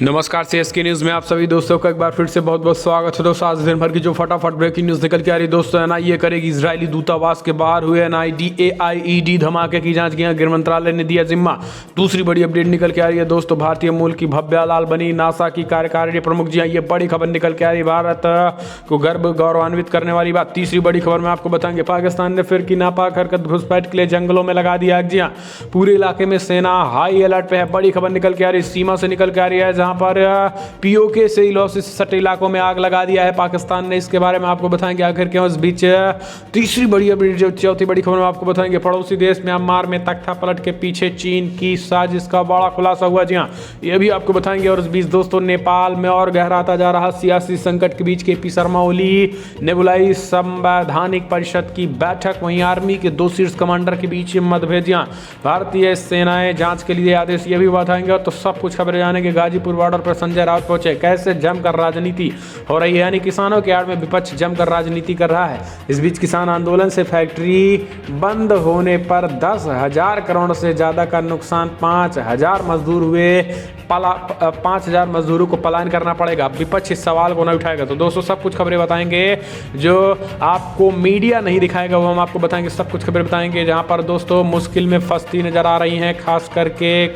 नमस्कार CSK news में आप सभी दोस्तों का एक बार फिर से बहुत बहुत स्वागत है। दोस्तों आज दिन भर की जो फटाफट ब्रेकिंग न्यूज़ निकल के आ रही है दोस्तों, एनआईए करेगी इजरायली दूतावास के बाहर हुए एनआईडी धमाके की जांच की गृह मंत्रालय ने दिया जिम्मा। दूसरी बड़ी अपडेट निकल के आ रही है दोस्तों, भारतीय मूल की भव्या लाल बनी नासा की कार्यकारिणी प्रमुख। जी हाँ, ये बड़ी खबर निकल के आ रही है, भारत को गर्व गौरवान्वित करने वाली बात। तीसरी बड़ी खबर में आपको बताएंगे, पाकिस्तान ने फिर की नापाक हरकत, घुसपैठ के लिए जंगलों में लगा दिया। जी हाँ, पूरे इलाके में सेना हाई अलर्ट पे है। बड़ी खबर निकल के आ रही है, सीमा से निकल के आ रही है, जहां पर पीओके से लॉसिस सटे इलाकों में आग लगा दिया है पाकिस्तान ने। इसके बारे में आपको बताएंगे आखिर क्यों। इस बीच तीसरी बड़ी अपडेट, जो चौथी बड़ी खबर में आपको बताएंगे, पड़ोसी देश म्यांमार में तख्ता पलट के पीछे चीन की साजिश का बड़ा खुलासा हुआ। जी हाँ, ये भी आपको बताएंगे। और इस बीच दोस्तों, नेपाल में और गहराता जा रहा सियासी संकट के बीच केपी शर्मा ओली ने बुलाई संवैधानिक परिषद की बैठक। वहीं आर्मी के दो शीर्ष कमांडर के बीच मतभेद। भारतीय सेनाएं जांच के लिए आदेश, ये भी बताएंगे। तो सब कुछ खबरें जाने के गाजीपुर बॉर्डर पर संजय राउत पहुंचे, कैसे जमकर राजनीति हो रही है, यानी किसानों के आड़ में विपक्ष जमकर राजनीति कर रहा है। इस बीच किसान आंदोलन से फैक्ट्री बंद होने पर 10,000 करोड़ से ज्यादा का नुकसान, 5,000 मजदूर हुए 5,000 मजदूरों को पलायन करना पड़ेगा। विपक्ष इस सवाल को न उठाएगा। तो दोस्तों सब कुछ खबरें बताएंगे जो आपको मीडिया नहीं दिखाएगा, वो हम आपको बताएंगे। सब कुछ खबरें बताएंगे जहां पर दोस्तों मुश्किल में फंसती नजर आ रही हैं, खास करके एक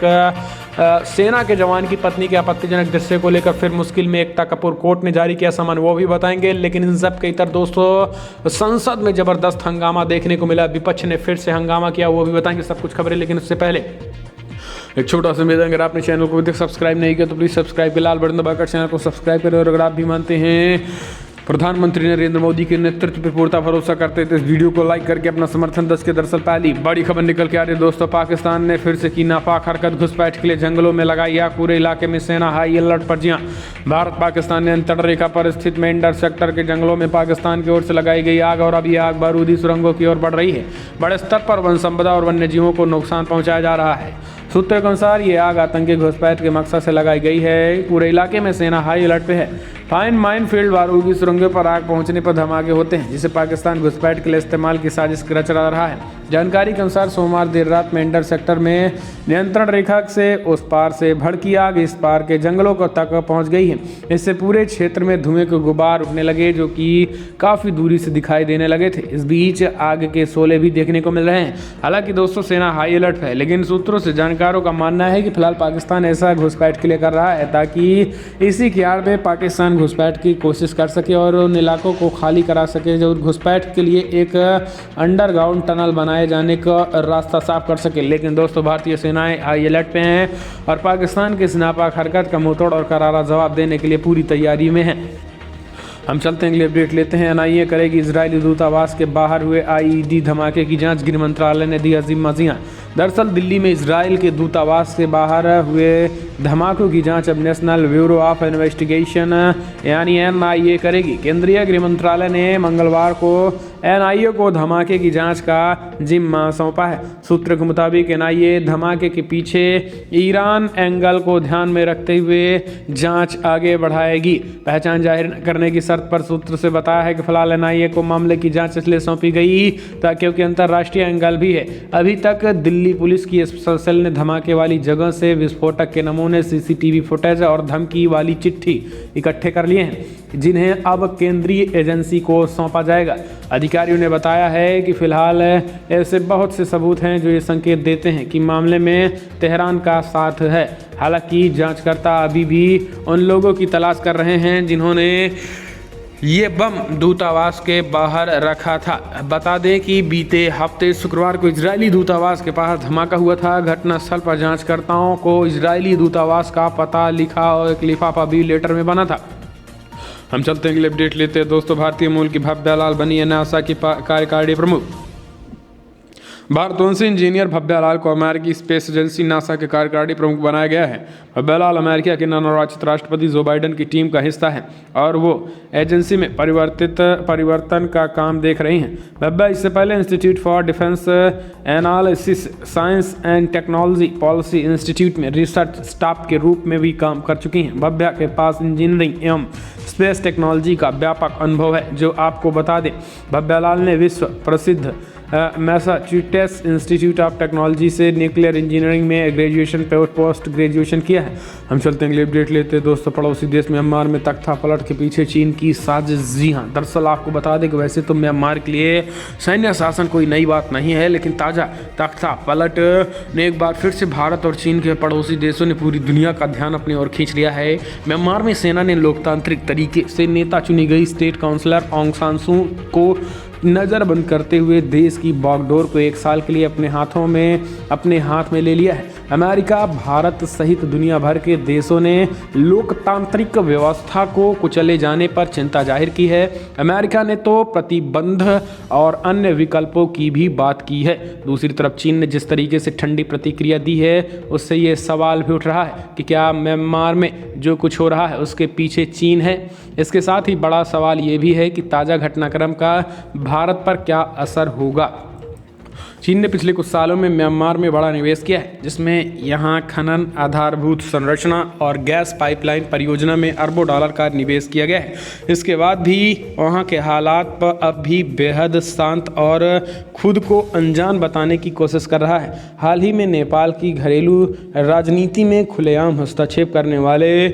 सेना के जवान की पत्नी के आपत्तिजनक दृश्य को लेकर फिर मुश्किल में एकता कपूर, कोर्ट ने जारी किया समन, वो भी बताएंगे। लेकिन इन सब के इतर दोस्तों, संसद में जबरदस्त हंगामा देखने को मिला, विपक्ष ने फिर से हंगामा किया, वो भी बताएंगे। सब कुछ खबरें, लेकिन उससे पहले एक छोटा सा निवेदन, अगर आपने चैनल को अभी तक सब्सक्राइब नहीं किया तो प्लीज़ सब्सक्राइब के लाल बटन दबाकर चैनल को सब्सक्राइब करें। और अगर आप भी मानते हैं प्रधानमंत्री नरेंद्र मोदी के नेतृत्व पर पूर्णता भरोसा करते थे, इस वीडियो को लाइक करके अपना समर्थन दस के। दरअसल पहली बड़ी खबर निकल के आ रही है दोस्तों, पाकिस्तान ने फिर से की नापाक हरकत, घुसपैठ के लिए जंगलों में लगाई आग, पूरे इलाके में सेना हाई अलर्ट पर। जी हाँ, भारत पाकिस्तान नियंत्रण रेखा पर स्थित मेंढर सेक्टर के जंगलों में पाकिस्तान की ओर से लगाई गई आग, और अब यह आग बारूदी सुरंगों की ओर बढ़ रही है। बड़े स्तर पर वन संपदा और वन्य जीवों को नुकसान पहुंचाया जा रहा है। सूत्रों के अनुसार ये आग आतंकी घुसपैठ के मकसद से लगाई गई है। पूरे इलाके में सेना हाई अलर्ट पे है। फाइन माइनफील्ड बारूदी सुरंगों पर आग पहुंचने पर धमाके होते हैं, जिसे पाकिस्तान घुसपैठ के लिए इस्तेमाल की साजिश रच रहा है। जानकारी के अनुसार सोमवार देर रात मेंढर सेक्टर में नियंत्रण रेखा से उस पार से भड़की आग इस पार के जंगलों को तक पहुंच गई है। इससे पूरे क्षेत्र में धुएं के गुबार उठने लगे, जो कि काफ़ी दूरी से दिखाई देने लगे थे। इस बीच आग के शोले भी देखने को मिल रहे हैं। हालांकि दोस्तों सेना हाई अलर्ट है, लेकिन सूत्रों से जानकारों का मानना है कि फिलहाल पाकिस्तान ऐसा घुसपैठ के लिए कर रहा है ताकि इसी की आड़ में पाकिस्तान घुसपैठ की कोशिश कर सके और उन इलाकों को खाली करा सके, जो घुसपैठ के लिए एक अंडरग्राउंड टनल बनाए जाने का रास्ता साफ कर सके। लेकिन दोस्तों भारतीय सेनाएं हाई अलर्ट पे हैं और पाकिस्तान के इस नापाक हरकत का मुंहतोड़ और करारा जवाब देने के लिए पूरी तैयारी में है। हम चलते हैं, अगली अपडेट लेते हैं। एनआईए करेगी इजरायली दूतावास के बाहर हुए आईईडी धमाके की जांच, गृह मंत्रालय ने दिया जिम्मा। जी हाँ, दरअसल दिल्ली में इजराइल के दूतावास से बाहर हुए धमाकों की जांच अब नेशनल ब्यूरो ऑफ इन्वेस्टिगेशन यानी एनआईए करेगी। केंद्रीय गृह मंत्रालय ने मंगलवार को एनआईए को धमाके की जांच का जिम्मा सौंपा है। सूत्र के मुताबिक एनआईए धमाके के पीछे ईरान एंगल को ध्यान में रखते हुए जांच आगे बढ़ाएगी। पहचान जाहिर करने की शर्त पर सूत्र से बताया है कि फिलहाल एनआईए को मामले की जांच इसलिए सौंपी गई क्योंकि अंतर्राष्ट्रीय एंगल भी है। अभी तक दिल्ली पुलिस की स्पेशल सेल ने धमाके वाली जगह से विस्फोटक के नमूने, सीसीटीवी फुटेज और धमकी वाली चिट्ठी इकट्ठे कर लिए हैं, जिन्हें अब केंद्रीय एजेंसी को सौंपा जाएगा। अधिकारियों ने बताया है कि फिलहाल ऐसे बहुत से सबूत हैं जो ये संकेत देते हैं कि मामले में तेहरान का साथ है। हालांकि जांचकर्ता अभी भी उन लोगों की तलाश कर रहे हैं जिन्होंने ये बम दूतावास के बाहर रखा था। बता दें कि बीते हफ्ते शुक्रवार को इजरायली दूतावास के पास धमाका हुआ था। घटनास्थल पर जांचकर्ताओं को इजरायली दूतावास का पता लिखा और एक लिफाफा भी लेटर में बना था। हम चलते हैं, अगले अपडेट लेते हैं दोस्तों। भारतीय मूल की भव्या लाल बनी है नासा की कार्यकारिणी प्रमुख। भारतवंशी इंजीनियर भव्या लाल को अमेरिकी स्पेस एजेंसी नासा के कार्यकारिणी प्रमुख बनाया गया है। भव्या लाल अमेरिका के नवनिर्वाचित राष्ट्रपति जो बाइडेन की टीम का हिस्सा है और वो एजेंसी में परिवर्तन का काम देख रही हैं। भव्या इससे पहले institute for defence analysis science and technology policy institute में रिसर्च स्टाफ के रूप में भी काम कर चुकी हैं। भव्या के पास इंजीनियरिंग एवं स्पेस टेक्नोलॉजी का व्यापक अनुभव है। जो आपको बता दें, भव्या लाल ने विश्व प्रसिद्ध मैसाचुसेट्स इंस्टीट्यूट ऑफ टेक्नोलॉजी से न्यूक्लियर इंजीनियरिंग में ग्रेजुएशन पे पोस्ट ग्रेजुएशन किया है। हम चलते हैं अगले अपडेट लेते हैं दोस्तों। पड़ोसी देश म्यांमार में तख्ता पलट के पीछे चीन की साजिश। जी हाँ, दरअसल आपको बता दें कि वैसे तो म्यांमार के लिए सैन्य शासन कोई नई बात नहीं है, लेकिन ताज़ा तख्ता पलट ने एक बार फिर से भारत और चीन के पड़ोसी देशों ने पूरी दुनिया का ध्यान अपनी ओर खींच लिया है। म्यांमार में सेना ने लोकतांत्रिक तरीके से नेता चुनी गई स्टेट काउंसलर ऑंग सान सू को नज़रबंद करते हुए देश की बागडोर को एक साल के लिए अपने हाथ में ले लिया है। अमेरिका, भारत सहित दुनिया भर के देशों ने लोकतांत्रिक व्यवस्था को कुचले जाने पर चिंता जाहिर की है। अमेरिका ने तो प्रतिबंध और अन्य विकल्पों की भी बात की है। दूसरी तरफ चीन ने जिस तरीके से ठंडी प्रतिक्रिया दी है, उससे ये सवाल भी उठ रहा है कि क्या म्यांमार में जो कुछ हो रहा है उसके पीछे चीन है। इसके साथ ही बड़ा सवाल ये भी है कि ताज़ा घटनाक्रम का भारत पर क्या असर होगा। चीन ने पिछले कुछ सालों में म्यांमार में बड़ा निवेश किया है, जिसमें यहाँ खनन, आधारभूत संरचना और गैस पाइपलाइन परियोजना में अरबों डॉलर का निवेश किया गया है। इसके बाद भी वहाँ के हालात पर अब भी बेहद शांत और खुद को अनजान बताने की कोशिश कर रहा है। हाल ही में नेपाल की घरेलू राजनीति में खुलेआम हस्तक्षेप करने वाले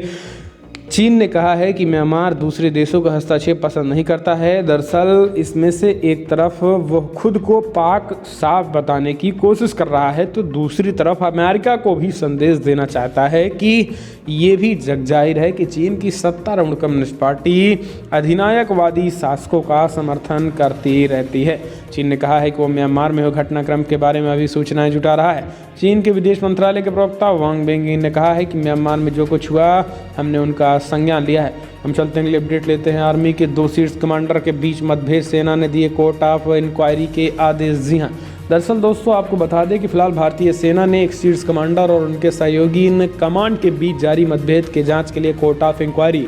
चीन ने कहा है कि म्यांमार दूसरे देशों का हस्तक्षेप पसंद नहीं करता है। दरअसल इसमें से एक तरफ वो खुद को पाक साफ बताने की कोशिश कर रहा है, तो दूसरी तरफ अमेरिका को भी संदेश देना चाहता है कि ये भी जग जाहिर है कि चीन की सत्तारूढ़ कम्युनिस्ट पार्टी अधिनायकवादी शासकों का समर्थन करती रहती है। चीन ने कहा है कि वो म्यांमार में हुए घटनाक्रम के बारे में अभी सूचनाएं जुटा रहा है। चीन के विदेश मंत्रालय के प्रवक्ता वांग बेंगी ने कहा है कि म्यांमार में जो कुछ हुआ, हमने उनका संज्ञान लिया है। हम चलते हैं, अगले अपडेट लेते हैं। आर्मी के 2 शीर्ष कमांडर के बीच मतभेद, सेना ने दिए कोर्ट ऑफ इंक्वायरी के आदेश। जी हाँ, दरअसल दोस्तों आपको बता दें कि फिलहाल भारतीय सेना ने एक शीर्ष कमांडर और उनके सहयोगी इन कमांड के बीच जारी मतभेद के जांच के लिए कोर्ट ऑफ इंक्वायरी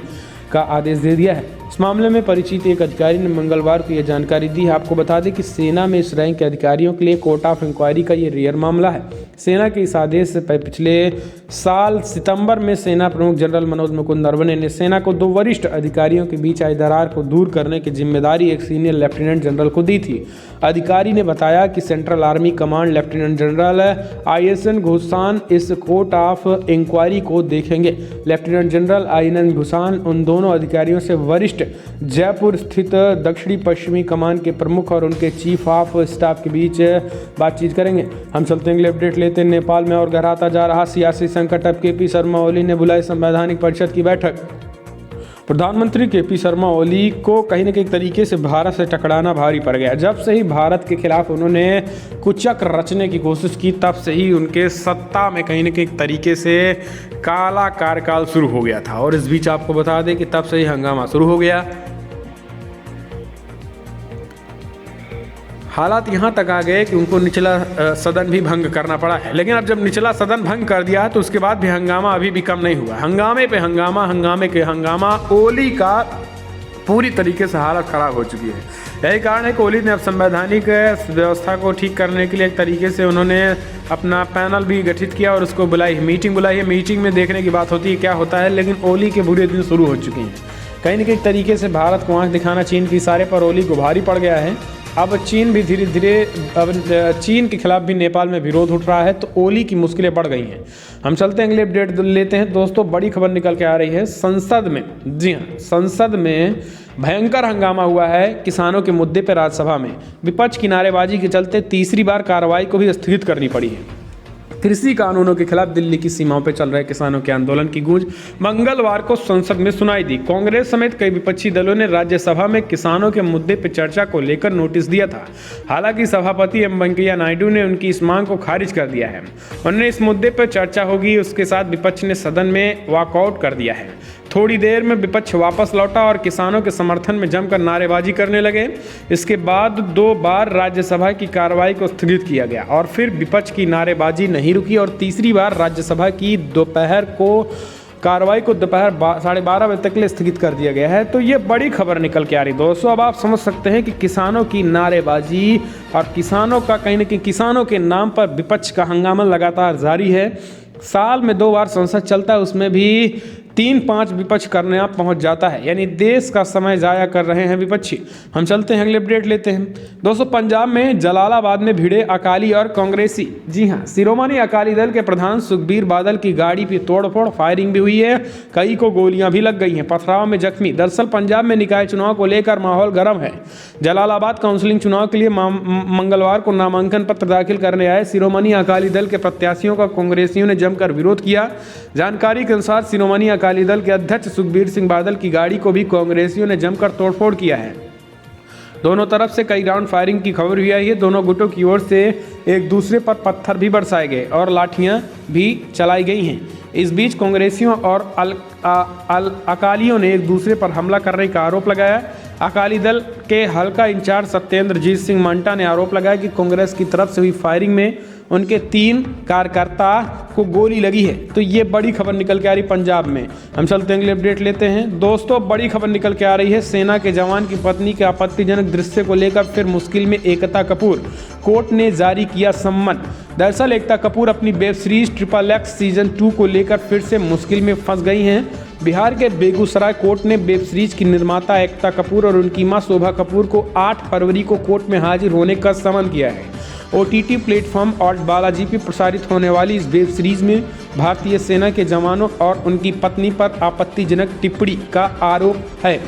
का आदेश दे दिया है। इस मामले में परिचित एक अधिकारी ने मंगलवार को यह जानकारी दी है। आपको बता दें कि सेना में इस रैंक के अधिकारियों के लिए कोर्ट ऑफ इंक्वायरी का ये रेयर मामला है। सेना के इस आदेश से पिछले साल सितंबर में सेना प्रमुख जनरल मनोज मुकुंद नरवणे ने सेना को 2 वरिष्ठ अधिकारियों के बीच आई दरार को दूर करने की जिम्मेदारी एक सीनियर लेफ्टिनेंट जनरल को दी थी। अधिकारी ने बताया कि central army command lieutenant general ISN घुसान इस कोर्ट ऑफ इंक्वायरी को देखेंगे। लेफ्टिनेंट जनरल INN घुसान उन दोनों अधिकारियों से वरिष्ठ जयपुर स्थित दक्षिणी पश्चिमी कमान के प्रमुख और उनके चीफ ऑफ स्टाफ के बीच बातचीत करेंगे। हम चलते हैं, अपडेट लेते हैं। नेपाल में और गहराता जा रहा सियासी संकट। अब KP शर्मा ओली ने बुलाई संवैधानिक परिषद की बैठक। प्रधानमंत्री KP शर्मा ओली को कहीं न कहीं तरीके से भारत से टकराना भारी पड़ गया। जब से ही भारत के खिलाफ उन्होंने कुचक रचने की कोशिश की, तब से ही उनके सत्ता में कहीं न कहीं तरीके से काला कार्यकाल शुरू हो गया था। और इस बीच आपको बता दें कि तब से ही हंगामा शुरू हो गया। हालात यहाँ तक आ गए कि उनको निचला सदन भी भंग करना पड़ा है। लेकिन अब जब निचला सदन भंग कर दिया तो उसके बाद भी हंगामा अभी भी कम नहीं हुआ। हंगामे पे हंगामा, हंगामे के हंगामा। ओली का पूरी तरीके से हालत ख़राब हो चुकी है। यही कारण है कि ओली ने अब संवैधानिक व्यवस्था को ठीक करने के लिए एक तरीके से उन्होंने अपना पैनल भी गठित किया और उसको मीटिंग बुलाई है। मीटिंग में देखने की बात होती है क्या होता है, लेकिन ओली के बुरे दिन शुरू हो चुके हैं। कहीं न कहीं तरीके से भारत को आंख दिखाना चीन की इशारे पर ओली को भारी पड़ गया है। अब चीन भी धीरे धीरे चीन के खिलाफ भी नेपाल में विरोध उठ रहा है, तो ओली की मुश्किलें बढ़ गई हैं। हम चलते हैं, अगले अपडेट लेते हैं दोस्तों। बड़ी खबर निकल के आ रही है संसद में। जी हाँ, संसद में भयंकर हंगामा हुआ है किसानों के मुद्दे पर। राज्यसभा में विपक्ष की नारेबाजी के चलते तीसरी बार कार्रवाई को भी स्थगित करनी पड़ी है। कृषि कानूनों के खिलाफ दिल्ली की सीमाओं पर चल रहे किसानों के आंदोलन की गूंज मंगलवार को संसद में सुनाई दी। कांग्रेस समेत कई विपक्षी दलों ने राज्यसभा में किसानों के मुद्दे पर चर्चा को लेकर नोटिस दिया था। हालांकि सभापति एम वेंकैया नायडू ने उनकी इस मांग को खारिज कर दिया है। उन्होंने इस मुद्दे पर चर्चा होगी, उसके साथ विपक्ष ने सदन में वॉकआउट कर दिया है। थोड़ी देर में विपक्ष वापस लौटा और किसानों के समर्थन में जमकर नारेबाजी करने लगे। इसके बाद 2 बार राज्यसभा की कार्रवाई को स्थगित किया गया और फिर विपक्ष की नारेबाजी नहीं रुकी और तीसरी बार राज्यसभा की कार्रवाई को दोपहर 12:30 बजे तक के लिए स्थगित कर दिया गया है। तो ये बड़ी खबर निकल के आ रही दोस्तों। अब आप समझ सकते हैं कि किसानों की नारेबाजी और किसानों का कहीं न कहीं किसानों के नाम पर विपक्ष का हंगामा लगातार जारी है। साल में 2 बार संसद चलता है, उसमें भी 3-5 विपक्ष करने आप पहुंच जाता है, यानी देश का समय जाया कर रहे हैं विपक्षी। हम चलते हैं अगले अपडेट लेते हैं। दोस्तों, पंजाब में जलालाबाद में भिड़े अकाली और कांग्रेसी। जी हां, शिरोमणि अकाली दल के प्रधान सुखबीर बादल की गाड़ी पर तोड़फोड़, फायरिंग भी हुई है, कई को गोलियां भी लग गई हैं, पथराव में जख्मी। दरअसल पंजाब में निकाय चुनाव को लेकर माहौल गर्म है। जलालाबाद काउंसिलिंग चुनाव के लिए मंगलवार को नामांकन पत्र दाखिल करने आए शिरोमणि अकाली दल के प्रत्याशियों का कांग्रेसियों ने जमकर विरोध किया। जानकारी के अनुसार शिरोमणि अकाली दल के अध्यक्ष सुखबीर सिंह बादल की गाड़ी को भी कांग्रेसियों ने जमकर तोड़फोड़ किया है। दोनों तरफ से कई राउंड फायरिंग की खबर भी आई है। दोनों गुटों की ओर से एक दूसरे पर पत्थर भी बरसाए गए और लाठियां भी चलाई गई हैं। इस बीच कांग्रेसियों और अकालियों ने एक दूसरे पर हमला करने का आरोप लगाया। अकाली दल के हल्का इंचार्ज सत्येंद्रजीत सिंह मंटा ने आरोप लगाया कि कांग्रेस की तरफ से हुई फायरिंग में उनके 3 कार्यकर्ता को गोली लगी है। तो ये बड़ी खबर निकल के आ रही पंजाब में। हम चलते हैं अगले अपडेट लेते हैं। दोस्तों, बड़ी खबर निकल के आ रही है। सेना के जवान की पत्नी के आपत्तिजनक दृश्य को लेकर फिर मुश्किल में एकता कपूर। कोर्ट ने जारी किया सम्मन। दरअसल एकता कपूर अपनी वेब सीरीज XXX सीजन 2 को लेकर फिर से मुश्किल में फंस गई हैं। बिहार के बेगूसराय कोर्ट ने वेब सीरीज की निर्माता एकता कपूर और उनकी मां शोभा कपूर को 8 फरवरी को कोर्ट में हाजिर होने का समन किया है। OTT प्लेटफॉर्म और बालाजी पर प्रसारित होने वाली इस वेब सीरीज में भारतीय सेना के जवानों और उनकी पत्नी पर आपत्तिजनक टिप्पणी का आरोप है।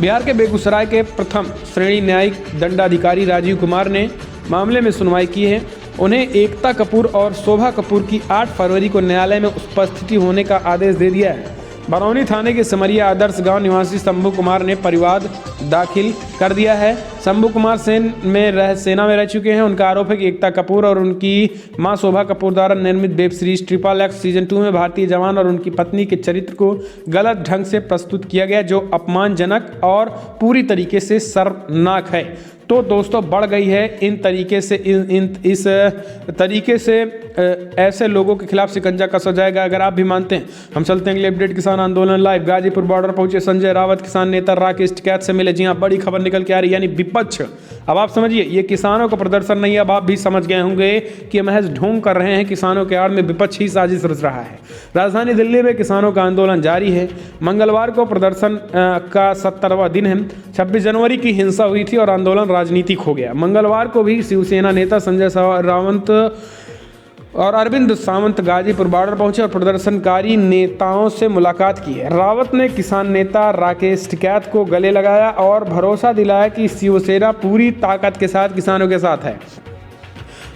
बिहार के बेगूसराय के प्रथम श्रेणी न्यायिक दंडाधिकारी राजीव कुमार ने मामले में सुनवाई की है। उन्हें एकता कपूर और शोभा कपूर की 8 फरवरी को न्यायालय में उपस्थिति होने का आदेश दे दिया है। बरौनी थाने के समरिया आदर्श गांव निवासी शंभू कुमार ने परिवाद दाखिल कर दिया है। शंभू कुमार सेना में रह चुके हैं। उनका आरोप है कि एकता कपूर और उनकी मां शोभा कपूर द्वारा निर्मित वेब सीरीज XXX सीजन 2 में भारतीय जवान और उनकी पत्नी के चरित्र को गलत ढंग से प्रस्तुत किया गया, जो अपमानजनक और पूरी तरीके से शर्मनाक है। तो दोस्तों, बढ़ गई है इस तरीके से ऐसे लोगों के खिलाफ शिकंजा कसा जाएगा, अगर आप भी मानते हैं। हम चलते हैं अगले अपडेट। किसान आंदोलन लाइव। गाजीपुर बॉर्डर पहुंचे संजय रावत। किसान नेता राकेश टिकैत से मिले। जी हां, बड़ी खबर निकल के आ रही है, यानी विपक्ष। अब आप समझिए, ये किसानों का प्रदर्शन नहीं है। अब आप भी समझ गए होंगे कि महज ढोंग कर रहे हैं। किसानों के आड़ में विपक्ष ही साजिश रच रहा है। राजधानी दिल्ली में किसानों का आंदोलन जारी है। मंगलवार को प्रदर्शन का 70वां दिन है। 26 जनवरी की हिंसा हुई थी और आंदोलन राजनीतिक हो गया। मंगलवार को भी शिवसेना नेता संजय रावत और अरविंद सावंत गाजीपुर बॉर्डर पहुंचे और प्रदर्शनकारी नेताओं से मुलाकात की है। रावत ने किसान नेता राकेश टिकैत को गले लगाया और भरोसा दिलाया कि शिवसेना पूरी ताकत के साथ किसानों के साथ है।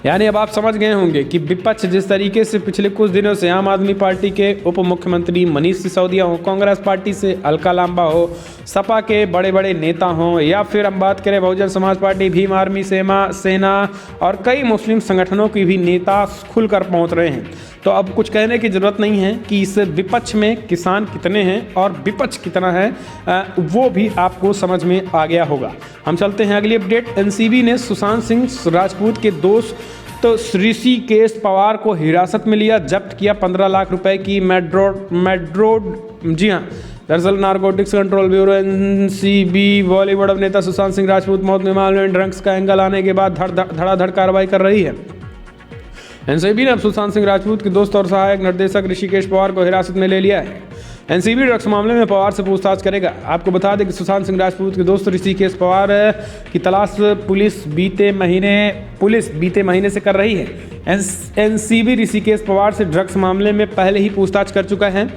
यानी अब आप समझ गए होंगे कि विपक्ष जिस तरीके से पिछले कुछ दिनों से आम आदमी पार्टी के उप मुख्यमंत्री मनीष सिसोदिया हो, कांग्रेस पार्टी से अलका लांबा हो, सपा के बड़े बड़े नेता हों, या फिर हम बात करें बहुजन समाज पार्टी, भीम आर्मी, सेना और कई मुस्लिम संगठनों की भी नेता खुलकर पहुंच रहे हैं। तो अब कुछ कहने की ज़रूरत नहीं है कि इस विपक्ष में किसान कितने हैं और विपक्ष कितना है, वो भी आपको समझ में आ गया होगा। हम चलते हैं अगली अपडेट। एनसीबी ने सुशांत सिंह राजपूत के दोस्त तो ऋषिकेश पवार को हिरासत में लिया। जब्त किया 15 लाख रुपए की मेड्रोड। जी हाँ, दरअसल narcotics control bureau NCB Bollywood अभिनेता सुशांत सिंह राजपूत मौत के मामले में ड्रग्स का एंगल आने के बाद धड़ाधड़ कार्रवाई कर रही है। एनसीबी ने अब सुशांत सिंह राजपूत के दोस्त और सहायक निर्देशक ऋषिकेश पवार को हिरासत में ले लिया है। एनसीबी ड्रग्स मामले में पवार से पूछताछ करेगा। आपको बता दें कि सुशांत सिंह राजपूत के दोस्त ऋषिकेश पवार की तलाश पुलिस बीते महीने से कर रही है। एनसीबी ऋषिकेश पवार से ड्रग्स मामले में पहले ही पूछताछ कर चुका है।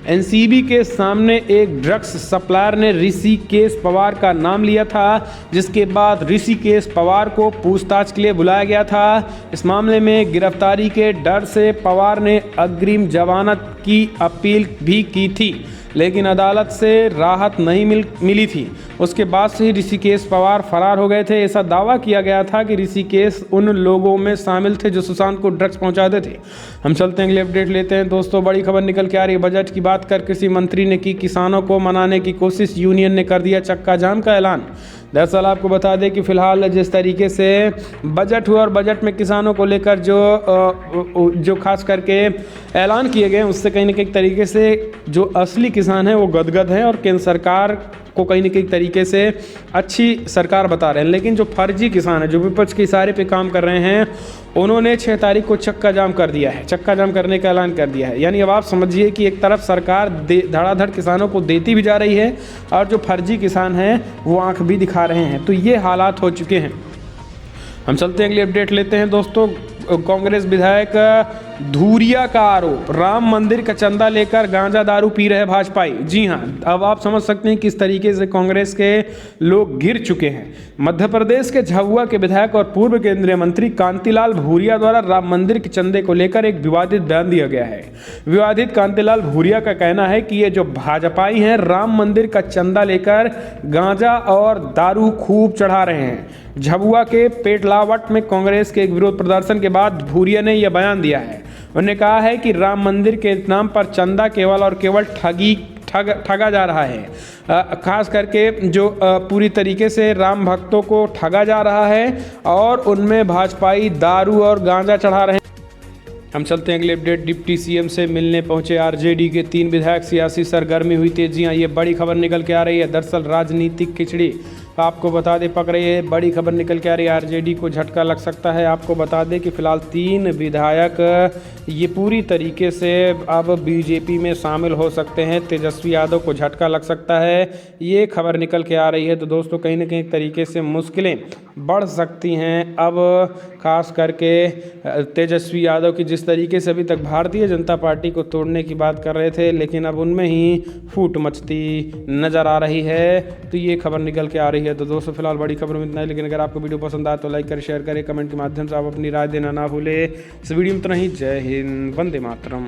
एनसीबी के सामने एक ड्रग्स सप्लायर ने ऋषिकेश पवार का नाम लिया था, जिसके बाद ऋषिकेश पवार को पूछताछ के लिए बुलाया गया था। इस मामले में गिरफ्तारी के डर से पवार ने अग्रिम जमानत की अपील भी की थी, लेकिन अदालत से राहत नहीं मिली थी। उसके बाद से ही ऋषिकेश पवार फरार हो गए थे। ऐसा दावा किया गया था कि ऋषिकेश उन लोगों में शामिल थे जो सुशांत को ड्रग्स पहुंचाते थे। हम चलते हैं अगले अपडेट लेते हैं। दोस्तों, बड़ी खबर निकल के आ रही है। बजट की बात कर कृषि मंत्री ने की किसानों को मनाने की कोशिश, यूनियन ने कर दिया चक्का जाम का ऐलान। दरअसल आपको बता दें कि फिलहाल जिस तरीके से बजट हुआ और बजट में किसानों को लेकर जो खास करके ऐलान किए गए, उससे कहीं ना कहीं तरीके से जो असली किसान हैं वो गदगद हैं और केंद्र सरकार को कहीं ना कहीं तरीके से अच्छी सरकार बता रहे हैं। लेकिन जो फर्जी किसान है, जो विपक्ष के इशारे पे काम कर रहे हैं, उन्होंने 6 तारीख को चक्का जाम कर दिया है, चक्का जाम करने का ऐलान कर दिया है। यानी अब आप समझिए कि एक तरफ सरकार धड़ाधड़ किसानों को देती भी जा रही है और जो फर्जी किसान हैं वो आंख भी दिखा रहे हैं। तो ये हालात हो चुके हैं। हम चलते हैं, अगली अपडेट लेते हैं दोस्तों। कांग्रेस विधायक धूरिया का आरोप, राम मंदिर का चंदा लेकर गांजा दारू पी रहे भाजपाई। जी हां, अब आप समझ सकते हैं किस तरीके से कांग्रेस के लोग गिर चुके हैं। मध्य प्रदेश के झाबुआ के विधायक और पूर्व केंद्रीय मंत्री कांतिलाल भूरिया द्वारा राम मंदिर के चंदे को लेकर एक विवादित बयान दिया गया है। विवादित कांतिलाल भूरिया का कहना है कि ये जो भाजपाई हैं राम मंदिर का चंदा लेकर गांजा और दारू खूब चढ़ा रहे हैं। झाबुआ के पेटलावट में कांग्रेस के एक विरोध प्रदर्शन के बाद भूरिया ने यह बयान दिया है। उन्होंने कहा है कि राम मंदिर के नाम पर चंदा केवल और केवल ठगा जा रहा है। खास करके जो पूरी तरीके से राम भक्तों को ठगा जा रहा है और उनमें भाजपाई दारू और गांजा चढ़ा रहे हैं। हम चलते हैं अगले अपडेट। डिप्टी सीएम से मिलने पहुंचे आरजेडी के 3 विधायक, सियासी सरगर्मी हुई तेज। जी हाँ, ये बड़ी खबर निकल के आ रही है। दरअसल राजनीतिक खिचड़ी आपको बता दें पक रही है, बड़ी खबर निकल के आ रही है। आरजेडी को झटका लग सकता है। आपको बता दें कि फिलहाल 3 विधायक ये पूरी तरीके से अब बीजेपी में शामिल हो सकते हैं। तेजस्वी यादव को झटका लग सकता है, ये खबर निकल के आ रही है। तो दोस्तों कहीं ना कहीं तरीके से मुश्किलें बढ़ सकती हैं अब, खास करके तेजस्वी यादव की जिस तरीके से अभी तक भारतीय जनता पार्टी को तोड़ने की बात कर रहे थे, लेकिन अब उनमें ही फूट मचती नज़र आ रही है। तो ये खबर निकल के आ रही है। तो दोस्तों फिलहाल बड़ी खबर में इतना है, लेकिन अगर आपको वीडियो पसंद आए तो लाइक करें, शेयर करें, कमेंट के माध्यम से आप अपनी राय देना ना भूलें। इस वीडियो में इतना ही। जय हिंद, वंदे मातरम।